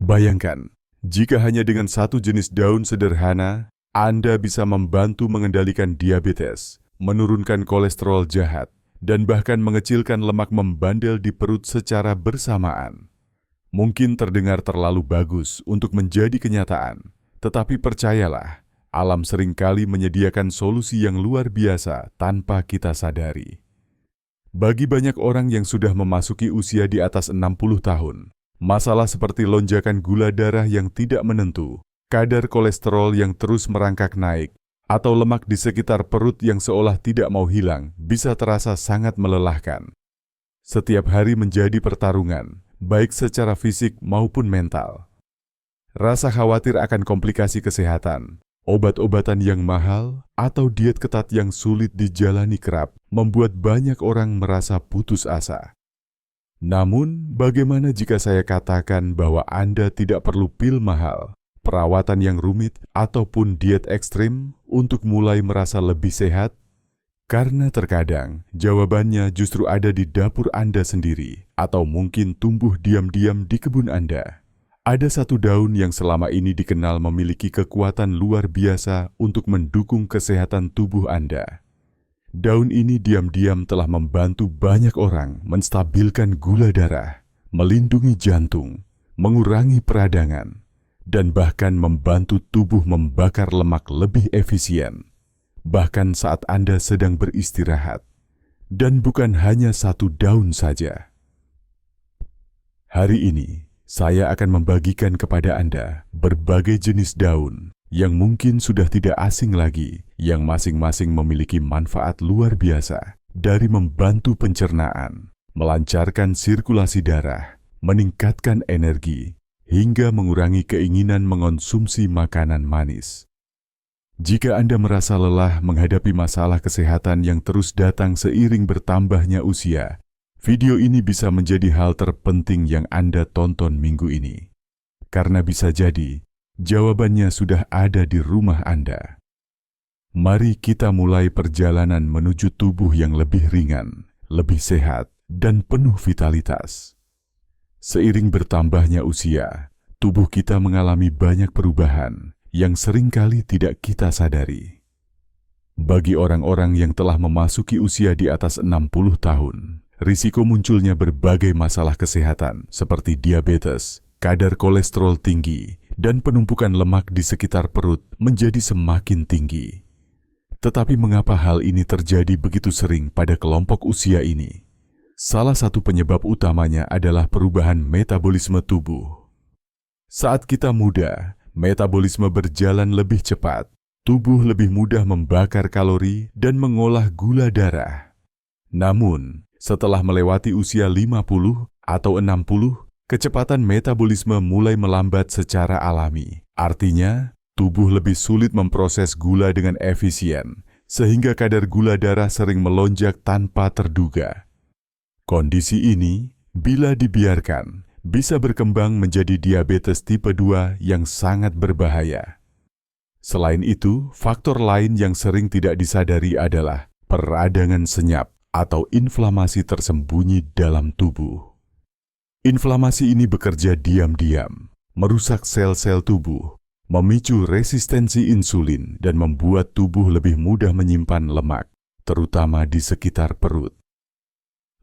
Bayangkan, jika hanya dengan satu jenis daun sederhana, Anda bisa membantu mengendalikan diabetes, menurunkan kolesterol jahat, dan bahkan mengecilkan lemak membandel di perut secara bersamaan. Mungkin terdengar terlalu bagus untuk menjadi kenyataan, tetapi percayalah, alam seringkali menyediakan solusi yang luar biasa tanpa kita sadari. Bagi banyak orang yang sudah memasuki usia di atas 60 tahun, masalah seperti lonjakan gula darah yang tidak menentu, kadar kolesterol yang terus merangkak naik, atau lemak di sekitar perut yang seolah tidak mau hilang bisa terasa sangat melelahkan. Setiap hari menjadi pertarungan, baik secara fisik maupun mental. Rasa khawatir akan komplikasi kesehatan, obat-obatan yang mahal, atau diet ketat yang sulit dijalani kerap membuat banyak orang merasa putus asa. Namun, bagaimana jika saya katakan bahwa Anda tidak perlu pil mahal, perawatan yang rumit, ataupun diet ekstrim untuk mulai merasa lebih sehat? Karena terkadang jawabannya justru ada di dapur Anda sendiri, atau mungkin tumbuh diam-diam di kebun Anda. Ada satu daun yang selama ini dikenal memiliki kekuatan luar biasa untuk mendukung kesehatan tubuh Anda. Daun ini diam-diam telah membantu banyak orang menstabilkan gula darah, melindungi jantung, mengurangi peradangan, dan bahkan membantu tubuh membakar lemak lebih efisien, bahkan saat Anda sedang beristirahat. Dan bukan hanya satu daun saja. Hari ini, saya akan membagikan kepada Anda berbagai jenis daun yang mungkin sudah tidak asing lagi, yang masing-masing memiliki manfaat luar biasa dari membantu pencernaan, melancarkan sirkulasi darah, meningkatkan energi, hingga mengurangi keinginan mengonsumsi makanan manis. Jika Anda merasa lelah menghadapi masalah kesehatan yang terus datang seiring bertambahnya usia, video ini bisa menjadi hal terpenting yang Anda tonton minggu ini. Karena bisa jadi, jawabannya sudah ada di rumah Anda. Mari kita mulai perjalanan menuju tubuh yang lebih ringan, lebih sehat, dan penuh vitalitas. Seiring bertambahnya usia, tubuh kita mengalami banyak perubahan yang seringkali tidak kita sadari. Bagi orang-orang yang telah memasuki usia di atas 60 tahun, risiko munculnya berbagai masalah kesehatan seperti diabetes, kadar kolesterol tinggi, dan penumpukan lemak di sekitar perut menjadi semakin tinggi. Tetapi mengapa hal ini terjadi begitu sering pada kelompok usia ini? Salah satu penyebab utamanya adalah perubahan metabolisme tubuh. Saat kita muda, metabolisme berjalan lebih cepat, tubuh lebih mudah membakar kalori dan mengolah gula darah. Namun, setelah melewati usia 50 atau 60, kecepatan metabolisme mulai melambat secara alami. Artinya, tubuh lebih sulit memproses gula dengan efisien, sehingga kadar gula darah sering melonjak tanpa terduga. Kondisi ini, bila dibiarkan, bisa berkembang menjadi diabetes tipe 2 yang sangat berbahaya. Selain itu, faktor lain yang sering tidak disadari adalah peradangan senyap atau inflamasi tersembunyi dalam tubuh. Inflamasi ini bekerja diam-diam, merusak sel-sel tubuh, memicu resistensi insulin dan membuat tubuh lebih mudah menyimpan lemak, terutama di sekitar perut.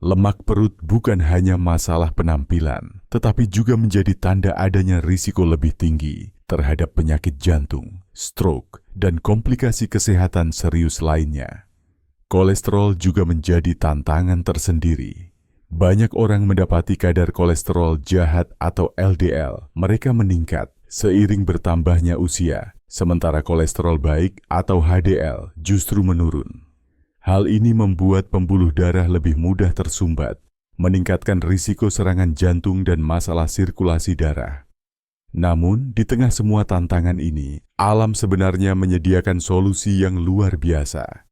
Lemak perut bukan hanya masalah penampilan, tetapi juga menjadi tanda adanya risiko lebih tinggi terhadap penyakit jantung, stroke, dan komplikasi kesehatan serius lainnya. Kolesterol juga menjadi tantangan tersendiri. Banyak orang mendapati kadar kolesterol jahat atau LDL mereka meningkat seiring bertambahnya usia, sementara kolesterol baik atau HDL justru menurun. Hal ini membuat pembuluh darah lebih mudah tersumbat, meningkatkan risiko serangan jantung dan masalah sirkulasi darah. Namun, di tengah semua tantangan ini, alam sebenarnya menyediakan solusi yang luar biasa.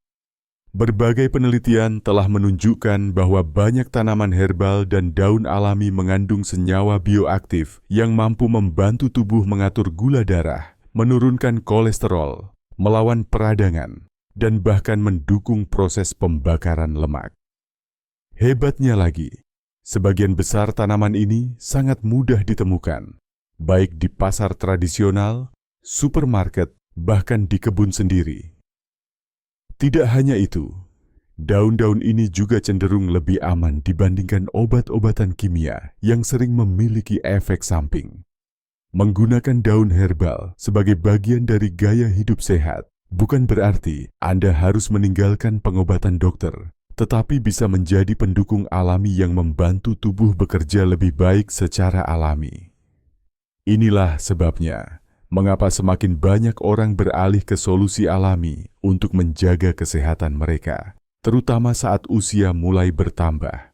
Berbagai penelitian telah menunjukkan bahwa banyak tanaman herbal dan daun alami mengandung senyawa bioaktif yang mampu membantu tubuh mengatur gula darah, menurunkan kolesterol, melawan peradangan, dan bahkan mendukung proses pembakaran lemak. Hebatnya lagi, sebagian besar tanaman ini sangat mudah ditemukan, baik di pasar tradisional, supermarket, bahkan di kebun sendiri. Tidak hanya itu, daun-daun ini juga cenderung lebih aman dibandingkan obat-obatan kimia yang sering memiliki efek samping. Menggunakan daun herbal sebagai bagian dari gaya hidup sehat bukan berarti Anda harus meninggalkan pengobatan dokter, tetapi bisa menjadi pendukung alami yang membantu tubuh bekerja lebih baik secara alami. Inilah sebabnya mengapa semakin banyak orang beralih ke solusi alami untuk menjaga kesehatan mereka, terutama saat usia mulai bertambah.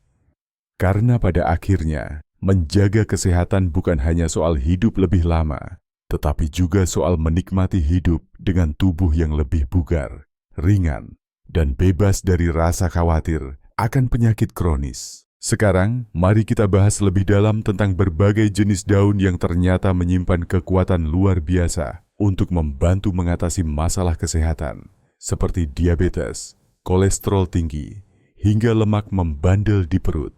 Karena pada akhirnya, menjaga kesehatan bukan hanya soal hidup lebih lama, tetapi juga soal menikmati hidup dengan tubuh yang lebih bugar, ringan, dan bebas dari rasa khawatir akan penyakit kronis. Sekarang, mari kita bahas lebih dalam tentang berbagai jenis daun yang ternyata menyimpan kekuatan luar biasa untuk membantu mengatasi masalah kesehatan, seperti diabetes, kolesterol tinggi, hingga lemak membandel di perut.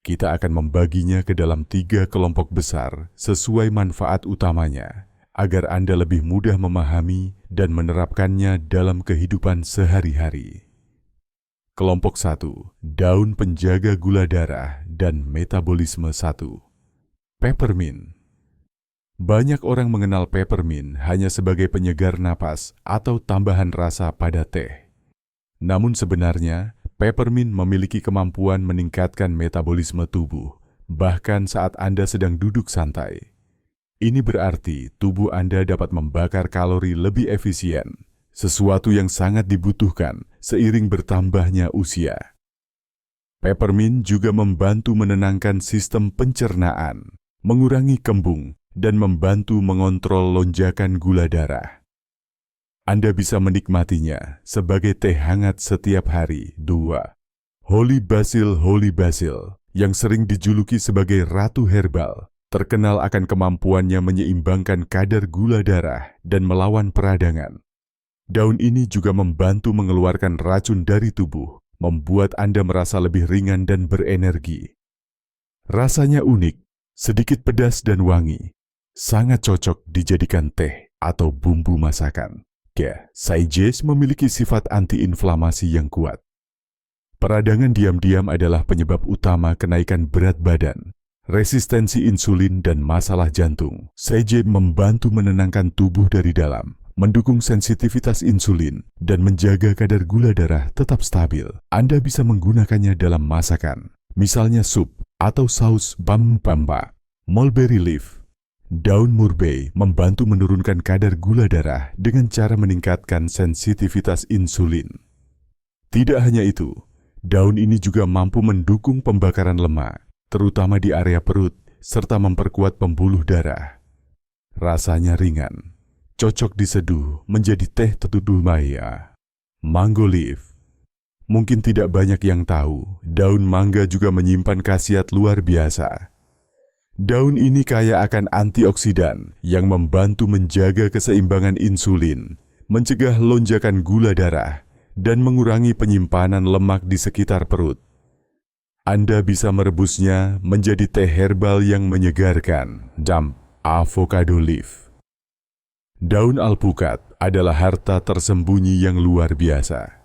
Kita akan membaginya ke dalam 3 kelompok besar sesuai manfaat utamanya, agar Anda lebih mudah memahami dan menerapkannya dalam kehidupan sehari-hari. Kelompok 1, daun penjaga gula darah dan metabolisme 1. Peppermint. Banyak orang mengenal peppermint hanya sebagai penyegar napas atau tambahan rasa pada teh. Namun sebenarnya, peppermint memiliki kemampuan meningkatkan metabolisme tubuh, bahkan saat Anda sedang duduk santai. Ini berarti tubuh Anda dapat membakar kalori lebih efisien, sesuatu yang sangat dibutuhkan seiring bertambahnya usia. Peppermint juga membantu menenangkan sistem pencernaan, mengurangi kembung, dan membantu mengontrol lonjakan gula darah. Anda bisa menikmatinya sebagai teh hangat setiap hari. 2. Holy Basil, yang sering dijuluki sebagai ratu herbal, terkenal akan kemampuannya menyeimbangkan kadar gula darah dan melawan peradangan. Daun ini juga membantu mengeluarkan racun dari tubuh, membuat Anda merasa lebih ringan dan berenergi. Rasanya unik, sedikit pedas dan wangi, sangat cocok dijadikan teh atau bumbu masakan. Sage memiliki sifat antiinflamasi yang kuat. Peradangan diam-diam adalah penyebab utama kenaikan berat badan, resistensi insulin, dan masalah jantung. Sage membantu menenangkan tubuh dari dalam, mendukung sensitivitas insulin, dan menjaga kadar gula darah tetap stabil. Anda bisa menggunakannya dalam masakan, misalnya sup atau saus bamba. Mulberry leaf. Daun murbei membantu menurunkan kadar gula darah dengan cara meningkatkan sensitivitas insulin. Tidak hanya itu, daun ini juga mampu mendukung pembakaran lemak, terutama di area perut, serta memperkuat pembuluh darah. Rasanya ringan, cocok diseduh menjadi teh teduh maya. Mango leaf. Mungkin tidak banyak yang tahu, daun mangga juga menyimpan khasiat luar biasa. Daun ini kaya akan antioksidan yang membantu menjaga keseimbangan insulin, mencegah lonjakan gula darah, dan mengurangi penyimpanan lemak di sekitar perut. Anda bisa merebusnya menjadi teh herbal yang menyegarkan. Avocado leaf. Daun alpukat adalah harta tersembunyi yang luar biasa.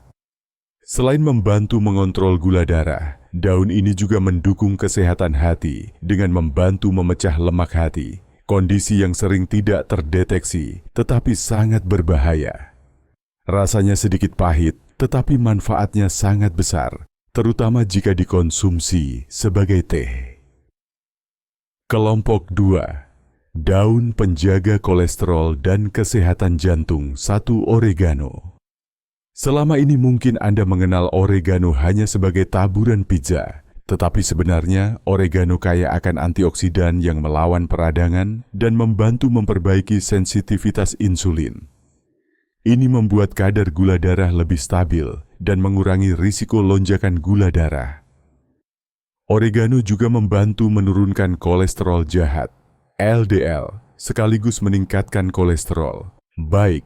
Selain membantu mengontrol gula darah, daun ini juga mendukung kesehatan hati dengan membantu memecah lemak hati, kondisi yang sering tidak terdeteksi tetapi sangat berbahaya. Rasanya sedikit pahit, tetapi manfaatnya sangat besar, terutama jika dikonsumsi sebagai teh. Kelompok 2. Daun penjaga kolesterol dan kesehatan jantung 1. Oregano. Selama ini mungkin Anda mengenal oregano hanya sebagai taburan pizza, tetapi sebenarnya oregano kaya akan antioksidan yang melawan peradangan dan membantu memperbaiki sensitivitas insulin. Ini membuat kadar gula darah lebih stabil dan mengurangi risiko lonjakan gula darah. Oregano juga membantu menurunkan kolesterol jahat, LDL, sekaligus meningkatkan kolesterol baik,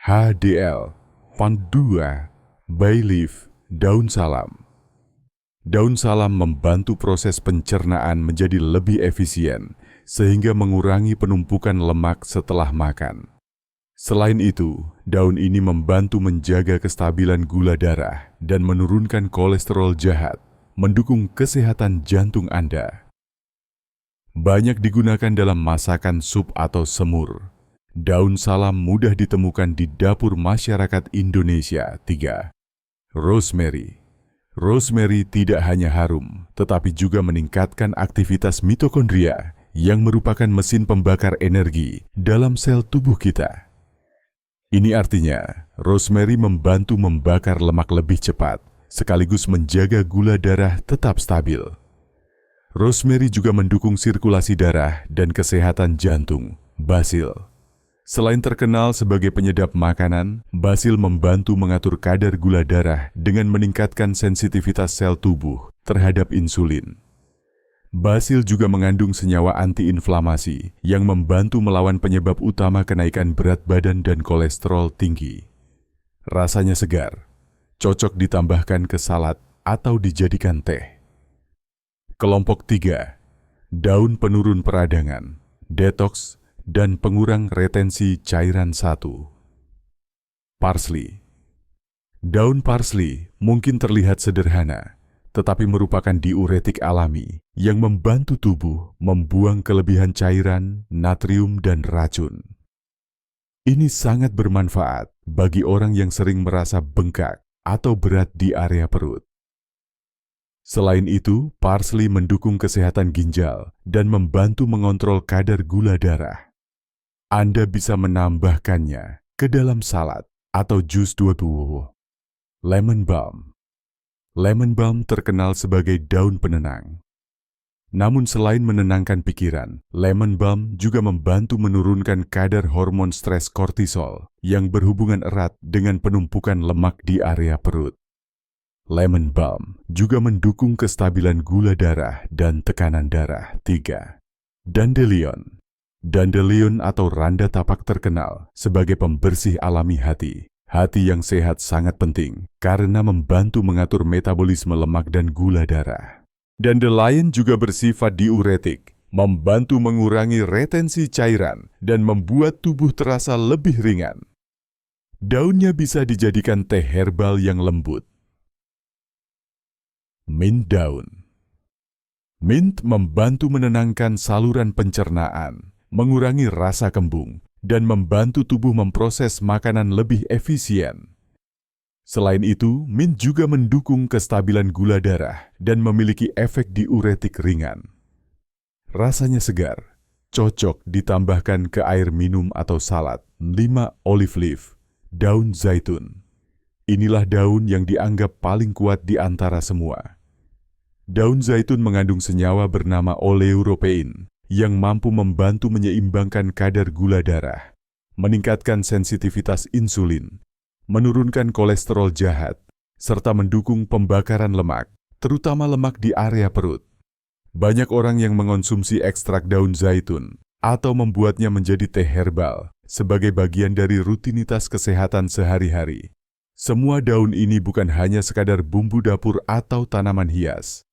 HDL. 2. Bay leaf, daun salam. Daun salam membantu proses pencernaan menjadi lebih efisien, sehingga mengurangi penumpukan lemak setelah makan. Selain itu, daun ini membantu menjaga kestabilan gula darah dan menurunkan kolesterol jahat, mendukung kesehatan jantung Anda. Banyak digunakan dalam masakan sup atau semur. Daun salam mudah ditemukan di dapur masyarakat Indonesia. 3. Rosemary. Rosemary tidak hanya harum, tetapi juga meningkatkan aktivitas mitokondria yang merupakan mesin pembakar energi dalam sel tubuh kita. Ini artinya, rosemary membantu membakar lemak lebih cepat, sekaligus menjaga gula darah tetap stabil. Rosemary juga mendukung sirkulasi darah dan kesehatan jantung. Basil. Selain terkenal sebagai penyedap makanan, basil membantu mengatur kadar gula darah dengan meningkatkan sensitivitas sel tubuh terhadap insulin. Basil juga mengandung senyawa antiinflamasi yang membantu melawan penyebab utama kenaikan berat badan dan kolesterol tinggi. Rasanya segar, cocok ditambahkan ke salad atau dijadikan teh. Kelompok 3. Daun penurun peradangan, detoks, dan pengurang retensi cairan 1. Parsley. Daun parsley mungkin terlihat sederhana, tetapi merupakan diuretik alami yang membantu tubuh membuang kelebihan cairan, natrium, dan racun. Ini sangat bermanfaat bagi orang yang sering merasa bengkak atau berat di area perut. Selain itu, parsley mendukung kesehatan ginjal dan membantu mengontrol kadar gula darah. Anda bisa menambahkannya ke dalam salad atau jus buah. Lemon balm. Lemon balm terkenal sebagai daun penenang. Namun selain menenangkan pikiran, lemon balm juga membantu menurunkan kadar hormon stres kortisol yang berhubungan erat dengan penumpukan lemak di area perut. Lemon balm juga mendukung kestabilan gula darah dan tekanan darah. 3. Dandelion. Dandelion atau randa tapak terkenal sebagai pembersih alami hati. Hati yang sehat sangat penting karena membantu mengatur metabolisme lemak dan gula darah. Dandelion juga bersifat diuretik, membantu mengurangi retensi cairan dan membuat tubuh terasa lebih ringan. Daunnya bisa dijadikan teh herbal yang lembut. Mint daun. Mint membantu menenangkan saluran pencernaan, mengurangi rasa kembung, dan membantu tubuh memproses makanan lebih efisien. Selain itu, mint juga mendukung kestabilan gula darah dan memiliki efek diuretik ringan. Rasanya segar, cocok ditambahkan ke air minum atau salad. 5. Olive leaf. Daun zaitun. Inilah daun yang dianggap paling kuat di antara semua. Daun zaitun mengandung senyawa bernama oleuropein yang mampu membantu menyeimbangkan kadar gula darah, meningkatkan sensitivitas insulin, menurunkan kolesterol jahat, serta mendukung pembakaran lemak, terutama lemak di area perut. Banyak orang yang mengonsumsi ekstrak daun zaitun atau membuatnya menjadi teh herbal sebagai bagian dari rutinitas kesehatan sehari-hari. Semua daun ini bukan hanya sekadar bumbu dapur atau tanaman hias.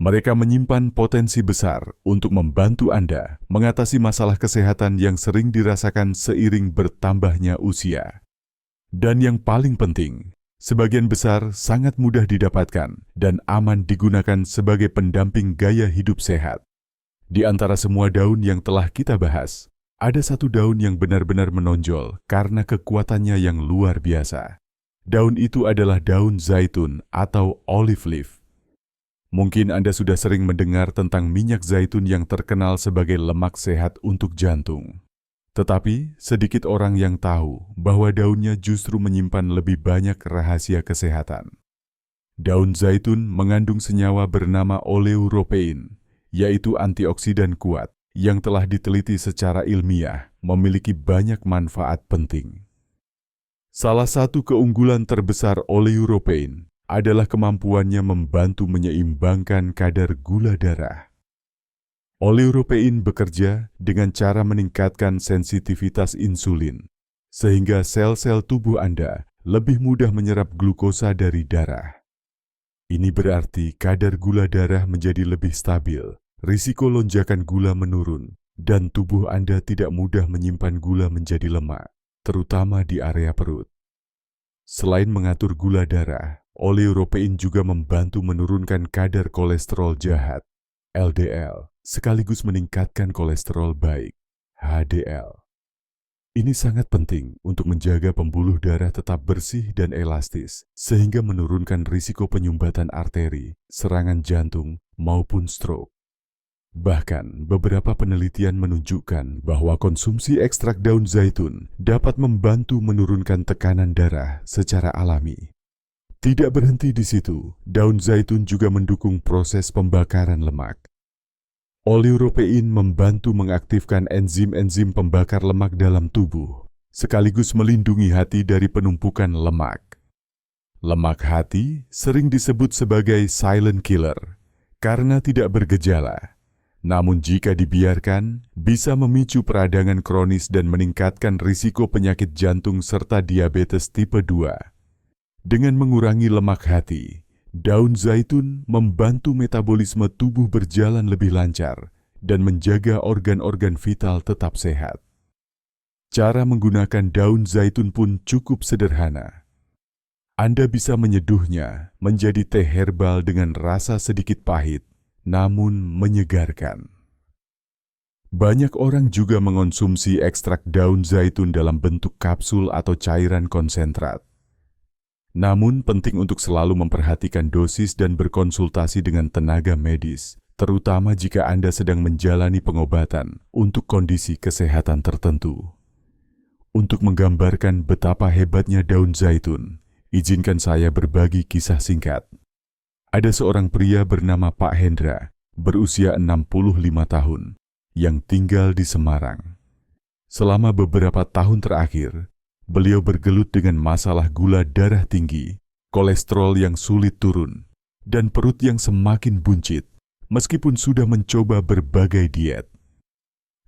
Mereka menyimpan potensi besar untuk membantu Anda mengatasi masalah kesehatan yang sering dirasakan seiring bertambahnya usia. Dan yang paling penting, sebagian besar sangat mudah didapatkan dan aman digunakan sebagai pendamping gaya hidup sehat. Di antara semua daun yang telah kita bahas, ada satu daun yang benar-benar menonjol karena kekuatannya yang luar biasa. Daun itu adalah daun zaitun atau olive leaf. Mungkin Anda sudah sering mendengar tentang minyak zaitun yang terkenal sebagai lemak sehat untuk jantung. Tetapi, sedikit orang yang tahu bahwa daunnya justru menyimpan lebih banyak rahasia kesehatan. Daun zaitun mengandung senyawa bernama oleuropein, yaitu antioksidan kuat yang telah diteliti secara ilmiah memiliki banyak manfaat penting. Salah satu keunggulan terbesar oleuropein adalah kemampuannya membantu menyeimbangkan kadar gula darah. Oleuropein bekerja dengan cara meningkatkan sensitivitas insulin, sehingga sel-sel tubuh Anda lebih mudah menyerap glukosa dari darah. Ini berarti kadar gula darah menjadi lebih stabil, risiko lonjakan gula menurun, dan tubuh Anda tidak mudah menyimpan gula menjadi lemak, terutama di area perut. Selain mengatur gula darah, oleuropein juga membantu menurunkan kadar kolesterol jahat, LDL, sekaligus meningkatkan kolesterol baik, HDL. Ini sangat penting untuk menjaga pembuluh darah tetap bersih dan elastis, sehingga menurunkan risiko penyumbatan arteri, serangan jantung, maupun stroke. Bahkan, beberapa penelitian menunjukkan bahwa konsumsi ekstrak daun zaitun dapat membantu menurunkan tekanan darah secara alami. Tidak berhenti di situ, daun zaitun juga mendukung proses pembakaran lemak. Oleuropein membantu mengaktifkan enzim-enzim pembakar lemak dalam tubuh, sekaligus melindungi hati dari penumpukan lemak. Lemak hati sering disebut sebagai silent killer karena tidak bergejala. Namun jika dibiarkan, bisa memicu peradangan kronis dan meningkatkan risiko penyakit jantung serta diabetes tipe 2. Dengan mengurangi lemak hati, daun zaitun membantu metabolisme tubuh berjalan lebih lancar dan menjaga organ-organ vital tetap sehat. Cara menggunakan daun zaitun pun cukup sederhana. Anda bisa menyeduhnya menjadi teh herbal dengan rasa sedikit pahit, namun menyegarkan. Banyak orang juga mengonsumsi ekstrak daun zaitun dalam bentuk kapsul atau cairan konsentrat. Namun penting untuk selalu memperhatikan dosis dan berkonsultasi dengan tenaga medis, terutama jika Anda sedang menjalani pengobatan untuk kondisi kesehatan tertentu. Untuk menggambarkan betapa hebatnya daun zaitun, izinkan saya berbagi kisah singkat. Ada seorang pria bernama Pak Hendra, berusia 65 tahun, yang tinggal di Semarang. Selama beberapa tahun terakhir, beliau bergelut dengan masalah gula darah tinggi, kolesterol yang sulit turun, dan perut yang semakin buncit, meskipun sudah mencoba berbagai diet.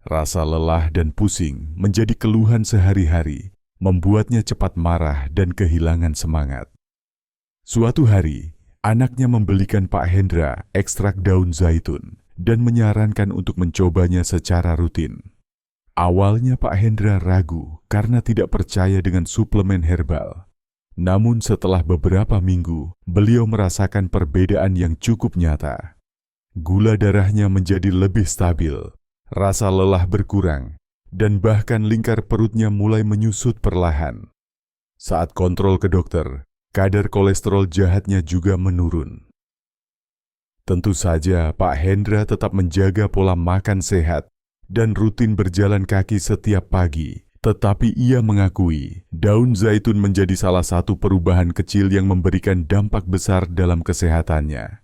Rasa lelah dan pusing menjadi keluhan sehari-hari, membuatnya cepat marah dan kehilangan semangat. Suatu hari, anaknya membelikan Pak Hendra ekstrak daun zaitun dan menyarankan untuk mencobanya secara rutin. Awalnya Pak Hendra ragu karena tidak percaya dengan suplemen herbal. Namun setelah beberapa minggu, beliau merasakan perbedaan yang cukup nyata. Gula darahnya menjadi lebih stabil, rasa lelah berkurang, dan bahkan lingkar perutnya mulai menyusut perlahan. Saat kontrol ke dokter, kadar kolesterol jahatnya juga menurun. Tentu saja Pak Hendra tetap menjaga pola makan sehat dan rutin berjalan kaki setiap pagi, tetapi ia mengakui daun zaitun menjadi salah satu perubahan kecil yang memberikan dampak besar dalam kesehatannya.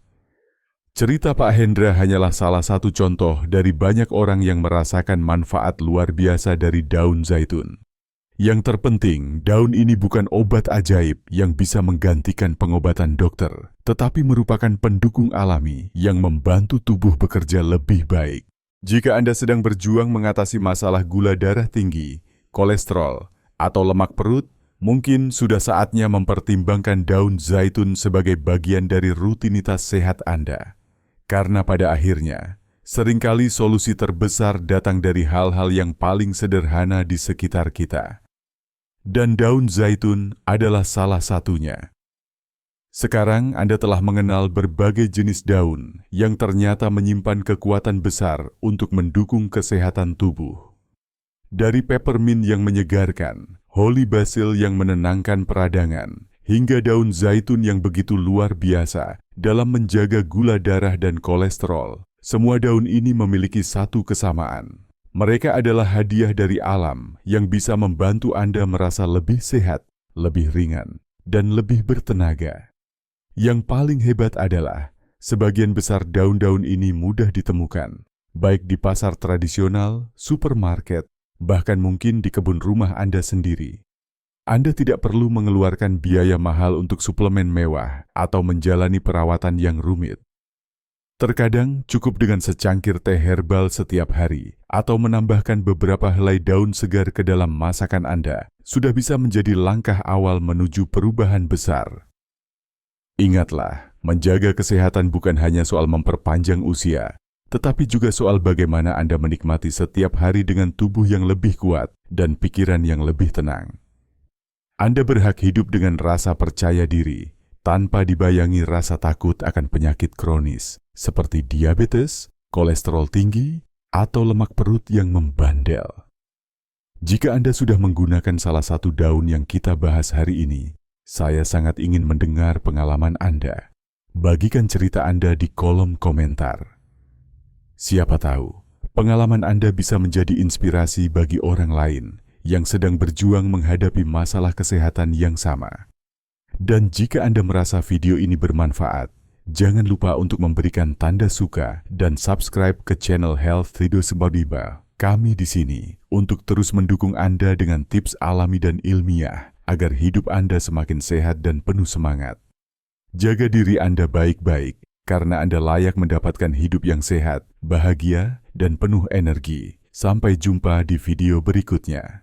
Cerita Pak Hendra hanyalah salah satu contoh dari banyak orang yang merasakan manfaat luar biasa dari daun zaitun. Yang terpenting, daun ini bukan obat ajaib yang bisa menggantikan pengobatan dokter, tetapi merupakan pendukung alami yang membantu tubuh bekerja lebih baik. Jika Anda sedang berjuang mengatasi masalah gula darah tinggi, kolesterol, atau lemak perut, mungkin sudah saatnya mempertimbangkan daun zaitun sebagai bagian dari rutinitas sehat Anda. Karena pada akhirnya, seringkali solusi terbesar datang dari hal-hal yang paling sederhana di sekitar kita. Dan daun zaitun adalah salah satunya. Sekarang Anda telah mengenal berbagai jenis daun yang ternyata menyimpan kekuatan besar untuk mendukung kesehatan tubuh. Dari peppermint yang menyegarkan, holy basil yang menenangkan peradangan, hingga daun zaitun yang begitu luar biasa dalam menjaga gula darah dan kolesterol, semua daun ini memiliki satu kesamaan. Mereka adalah hadiah dari alam yang bisa membantu Anda merasa lebih sehat, lebih ringan, dan lebih bertenaga. Yang paling hebat adalah, sebagian besar daun-daun ini mudah ditemukan, baik di pasar tradisional, supermarket, bahkan mungkin di kebun rumah Anda sendiri. Anda tidak perlu mengeluarkan biaya mahal untuk suplemen mewah atau menjalani perawatan yang rumit. Terkadang cukup dengan secangkir teh herbal setiap hari atau menambahkan beberapa helai daun segar ke dalam masakan Anda sudah bisa menjadi langkah awal menuju perubahan besar. Ingatlah, menjaga kesehatan bukan hanya soal memperpanjang usia, tetapi juga soal bagaimana Anda menikmati setiap hari dengan tubuh yang lebih kuat dan pikiran yang lebih tenang. Anda berhak hidup dengan rasa percaya diri, tanpa dibayangi rasa takut akan penyakit kronis, seperti diabetes, kolesterol tinggi, atau lemak perut yang membandel. Jika Anda sudah menggunakan salah satu daun yang kita bahas hari ini, saya sangat ingin mendengar pengalaman Anda. Bagikan cerita Anda di kolom komentar. Siapa tahu, pengalaman Anda bisa menjadi inspirasi bagi orang lain yang sedang berjuang menghadapi masalah kesehatan yang sama. Dan jika Anda merasa video ini bermanfaat, jangan lupa untuk memberikan tanda suka dan subscribe ke channel Health Videos Bodiba. Kami di sini untuk terus mendukung Anda dengan tips alami dan ilmiah agar hidup Anda semakin sehat dan penuh semangat. Jaga diri Anda baik-baik, karena Anda layak mendapatkan hidup yang sehat, bahagia, dan penuh energi. Sampai jumpa di video berikutnya.